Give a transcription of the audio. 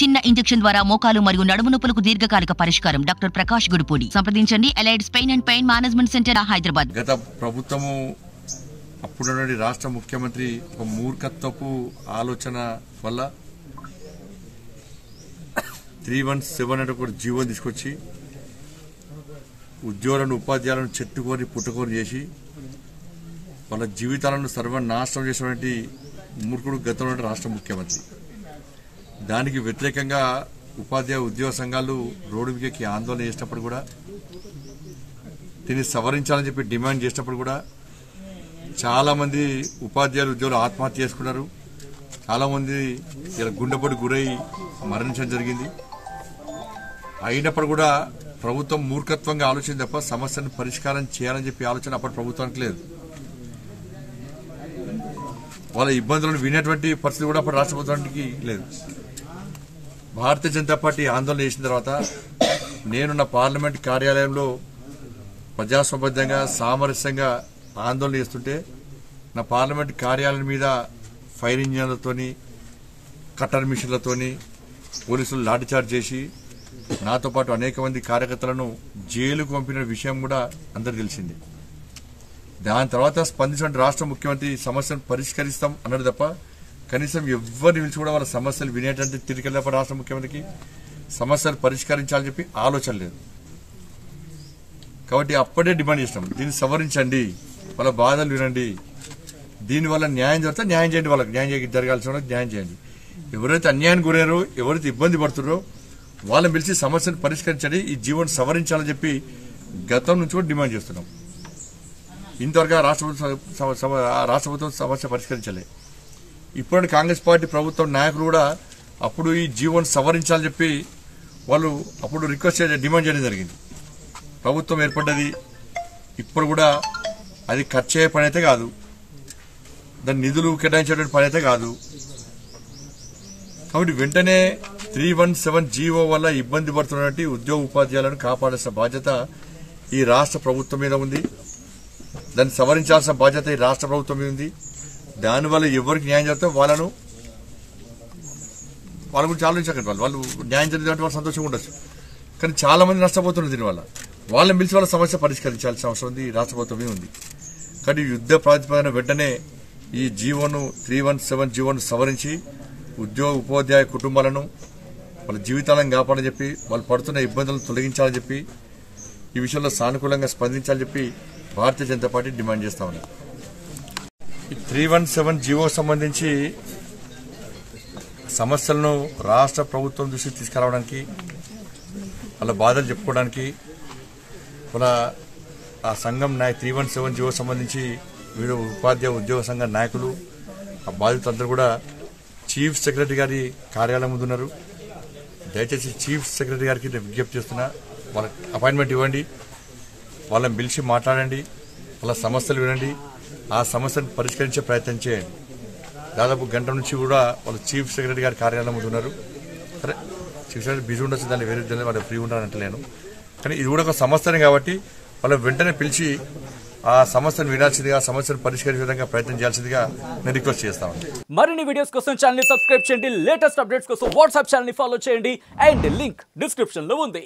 చిన్న ఇంజెక్షన్ ద్వారా మోకాలు మరియు నడుము నొప్పులకు దీర్ఘకాలిక పరిష్కారం. డాక్టర్ ప్రకాష్ గుడిపూడి. సంప్రదించండి. Allied's pain and pain management centre, Hyderabad. గత ప్రభుత్వము అప్పుడున్నటి రాష్ట్ర ముఖ్యమంత్రి ఒక మూర్ఖత్వపు ఆలోచన వల్ల 317 అనే ఒక జీవో తీసుకొచ్చి ఉద్యోగులను ఉపాధ్యాయులను చెట్టుకొని పుట్టుకొని చేసి వాళ్ళ జీవితాలను సర్వనాశనం చేసినటువంటి మూర్ఖుడు గతంలో రాష్ట్ర ముఖ్యమంత్రి. దానికి వ్యతిరేకంగా ఉపాధ్యాయ ఉద్యోగ సంఘాలు రోడ్డు మీదకి ఆందోళన చేసినప్పుడు కూడా, దీన్ని సవరించాలని చెప్పి డిమాండ్ చేసినప్పుడు కూడా చాలా మంది ఉపాధ్యాయులు ఉద్యోగులు ఆత్మహత్య చేసుకున్నారు. చాలా మంది ఇలా గుండెపోటు గురై మరణించడం జరిగింది. అయినప్పుడు కూడా ప్రభుత్వం మూర్ఖత్వంగా ఆలోచించి తప్ప సమస్యను పరిష్కారం చేయాలని చెప్పి ఆలోచన అప్పటి ప్రభుత్వానికి లేదు. వాళ్ళ ఇబ్బందులను వినేటువంటి పరిస్థితి కూడా అప్పటి రాష్ట్ర ప్రభుత్వానికి లేదు. భారతీయ జనతా పార్టీ ఆందోళన చేసిన తర్వాత నేను నా పార్లమెంట్ కార్యాలయంలో ప్రజాస్వామ్యంగా సామరస్యంగా ఆందోళన చేస్తుంటే నా పార్లమెంట్ కార్యాలయం మీద ఫైర్ ఇంజన్లతోని కట్టర్ మిషన్లతోని పోలీసులు లాఠీచార్జ్ చేసి నాతో పాటు అనేక మంది కార్యకర్తలను జైలుకు పంపిన విషయం కూడా అందరు తెలిసింది. దాని తర్వాత స్పందించిన రాష్ట్ర ముఖ్యమంత్రి సమస్యను పరిష్కరిస్తాం అన్నాడు తప్ప కనీసం ఎవరిని పిలిచి కూడా వాళ్ళ సమస్యలు వినేటువంటి తిరిగి తప్ప రాష్ట్ర ముఖ్యమంత్రికి సమస్యలు పరిష్కరించాలని చెప్పి ఆలోచన లేదు. కాబట్టి అప్పుడే డిమాండ్ చేసినాం, దీన్ని సవరించండి, వాళ్ళ బాధలు వినండి, దీనివల్ల న్యాయం జరిగితే న్యాయం చేయండి, వాళ్ళకి న్యాయం జరగాల్సిన వాళ్ళకి న్యాయం చేయండి. ఎవరైతే అన్యాయానికి గురారో, ఎవరైతే ఇబ్బంది పడుతున్నారో వాళ్ళని పిలిచి సమస్యను పరిష్కరించండి, ఈ జీవోను సవరించాలని చెప్పి గతం నుంచి కూడా డిమాండ్ చేస్తున్నాం. ఇంతవరకు రాష్ట్ర ప్రభుత్వం సమస్య పరిష్కరించలే. ఇప్పుడు కాంగ్రెస్ పార్టీ ప్రభుత్వం నాయకులు కూడా అప్పుడు ఈ జీవోను సవరించాలని చెప్పి వాళ్ళు అప్పుడు రిక్వెస్ట్ డిమాండ్ చేయడం జరిగింది. ప్రభుత్వం ఏర్పడ్డది, ఇప్పుడు కూడా అది ఖర్చు అయ్యే పని అయితే కాదు, దాని నిధులు కేటాయించేటువంటి పని అయితే కాదు. కాబట్టి వెంటనే 317 జీవో వల్ల ఇబ్బంది పడుతున్నటువంటి ఉద్యోగ ఉపాధ్యాయులను కాపాడాల్సిన బాధ్యత ఈ రాష్ట్ర ప్రభుత్వం మీద ఉంది. దాన్ని సవరించాల్సిన బాధ్యత ఈ రాష్ట్ర ప్రభుత్వం మీద ఉంది. దానివల్ల ఎవరికి న్యాయం జరిగితే వాళ్ళ గురించి ఆలోచించకండి. వాళ్ళు న్యాయం జరిగినట్టు వాళ్ళు సంతోషంగా ఉండొచ్చు, కానీ చాలా మంది నష్టపోతున్నారు దీనివల్ల. వాళ్ళని పిలిచి వాళ్ళ సమస్య పరిష్కరించాల్సిన అవసరం ఉంది, ఈ రాష్ట్ర ప్రభుత్వం మీద ఉంది. కానీ యుద్ధ ప్రాతిపదికన వెంటనే ఈ జీవోను 317 జీవోను సవరించి ఉద్యోగ ఉపాధ్యాయ కుటుంబాలను వాళ్ళ జీవితాలను కాపాడని చెప్పి వాళ్ళు పడుతున్న ఇబ్బందులను తొలగించాలని చెప్పి ఈ విషయంలో సానుకూలంగా స్పందించాలని చెప్పి భారతీయ జనతా పార్టీ డిమాండ్ చేస్తా ఉన్నారు. 317 జీవో సంబంధించి సమస్యలను రాష్ట్ర ప్రభుత్వం దృష్టికి తీసుకురావడానికి, వాళ్ళ బాధలు చెప్పుకోవడానికి వాళ్ళ ఆ సంఘం 317 జీవో సంబంధించి వీరు ఉపాధ్యాయ ఉద్యోగ సంఘ నాయకులు ఆ బాధితులందరూ కూడా చీఫ్ సెక్రటరీ గారి కార్యాలయం ముందు ఉన్నారు. దయచేసి చీఫ్ సెక్రటరీ గారికి విజ్ఞప్తి చేస్తున్నా, వాళ్ళకి అపాయింట్మెంట్ ఇవ్వండి, వాళ్ళని పిలిచి మాట్లాడండి, వాళ్ళ సమస్యలు వినండి, ఆ సమస్యను పరిష్కరించే ప్రయత్నం చేయండి. దాదాపు గంట నుంచి కూడా వాళ్ళ చీఫ్ సెక్రటరీ గారి కార్యాలయం ముందు ఉన్నారు. సరే, చీఫ్ సెక్రటరీ బిజీ ఉండొచ్చు, దాన్ని వేరే వాళ్ళు ఫ్రీ ఉండాలంటలేను, కానీ ఇది కూడా ఒక సమస్యనే కాబట్టి వాళ్ళ వెంటనే పిలిచి ఆ సమస్యను వినాల్సిందిగా, సమస్యను పరిష్కరించే విధంగా ప్రయత్నం చేయాల్సిందిగా నేను రిక్వెస్ట్ చేస్తాను. మరిన్ని వీడియోస్ కోసం ఛానల్ ని సబ్స్క్రైబ్ చేయండి, లేటెస్ట్ అప్డేట్స్ కోసం వాట్సాప్ ఛానల్ ని ఫాలో చేయండి, అండ్ లింక్ డిస్క్రిప్షన్ లో ఉంది.